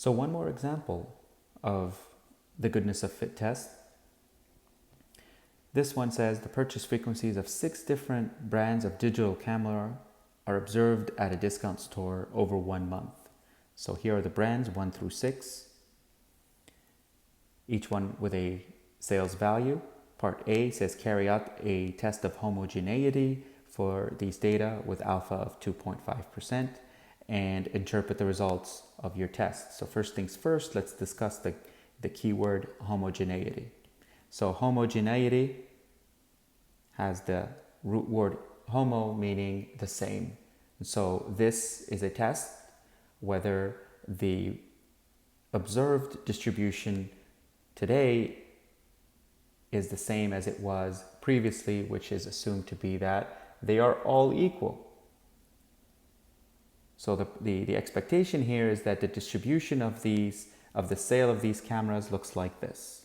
So one more example of the goodness of fit test. This one says the purchase frequencies of 6 different brands of digital camera are observed at a discount store over 1 month. So here are the brands 1 through 6, each one with a sales value. Part A says carry out a test of homogeneity for these data with alpha of 2.5% and interpret the results of your test. So first things first, let's discuss the keyword homogeneity. So homogeneity has the root word homo, meaning the same. So this is a test whether the observed distribution today is the same as it was previously, which is assumed to be that they are all equal. So the expectation here is that the distribution of the sale of these cameras looks like this.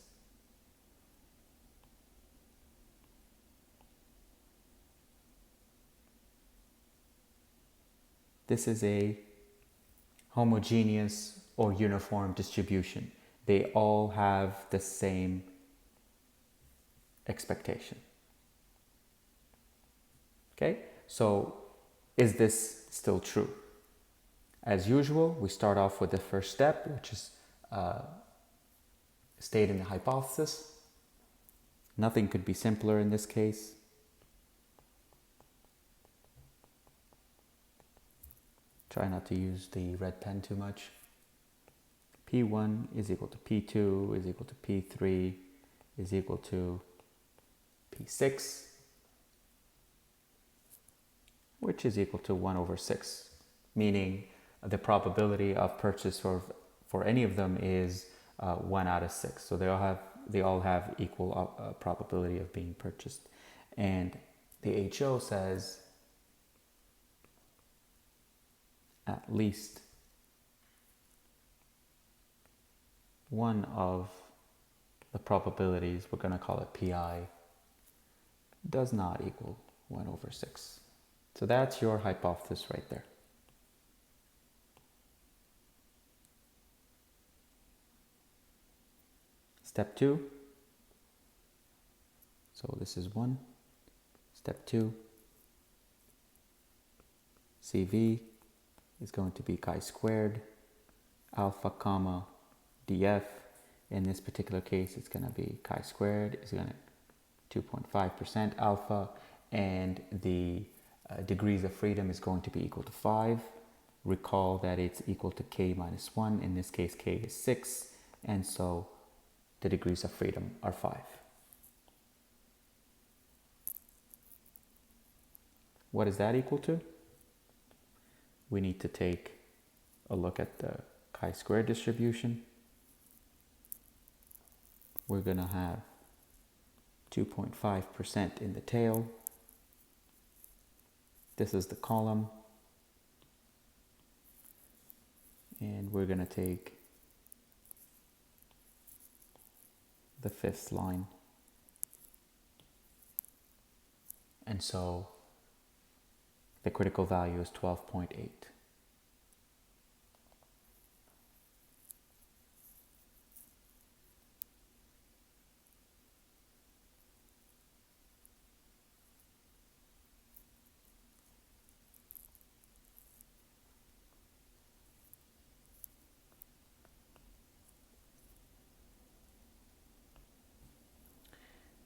This is a homogeneous or uniform distribution. They all have the same expectation. Okay, so is this still true? As usual, we start off with the first step, which is stating the hypothesis. Nothing could be simpler in this case. Try not to use the red pen too much. P1 is equal to P2 is equal to P3 is equal to P6, which is equal to 1 over 6, meaning the probability of purchase for any of them is 1 out of 6. So they all have equal probability of being purchased. And the HO says at least one of the probabilities, we're going to call it PI, does not equal 1 over 6. So that's your hypothesis right there. Step 2. So this is 1. Step 2. CV is going to be chi-squared alpha comma df. In this particular case, it's going to be chi-squared is going to 2.5% alpha, and the degrees of freedom is going to be equal to 5. Recall that it's equal to k minus 1. In this case, k is 6, and so the degrees of freedom are 5. What is that equal to? We need to take a look at the chi-square distribution. We're going to have 2.5% in the tail. This is the column. And we're going to take the 5th line. And so the critical value is 12.8.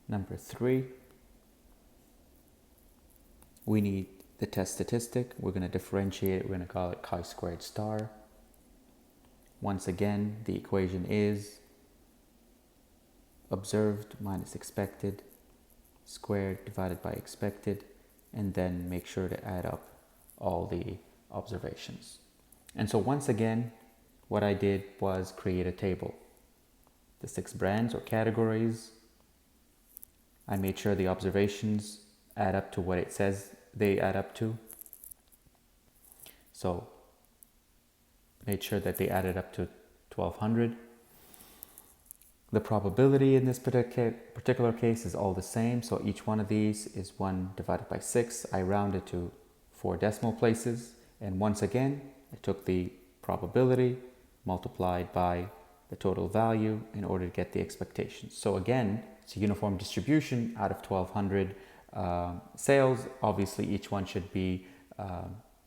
Number 3, we need the test statistic. We're going to differentiate it. We're going to call it chi-squared star. Once again, the equation is observed minus expected squared divided by expected, and then make sure to add up all the observations. And so once again, what I did was create a table. The 6 brands or categories, I made sure the observations add up to what it says they add up to. So made sure that they added up to 1200. The probability in this particular case is all the same. So each one of these is 1 divided by 6. I rounded to 4 decimal places. And once again, I took the probability multiplied by the total value in order to get the expectations. So again, it's a uniform distribution out of 1,200 sales. Obviously, each one should be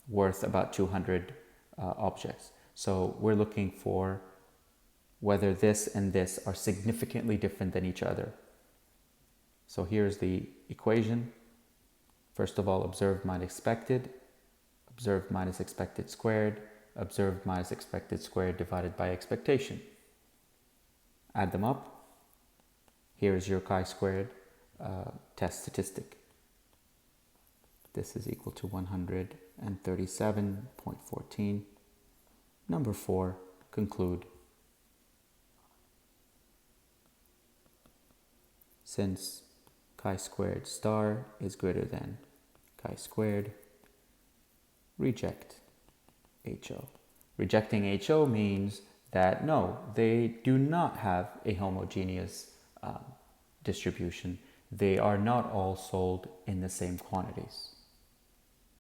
worth about 200 objects. So we're looking for whether this and this are significantly different than each other. So here's the equation. First of all, observed minus expected squared, observed minus expected squared divided by expectation. Add them up. Here is your chi-squared test statistic. This is equal to 137.14. Number 4, conclude. Since chi-squared star is greater than chi-squared, reject HO. Rejecting HO means that no, they do not have a homogeneous distribution. They are not all sold in the same quantities.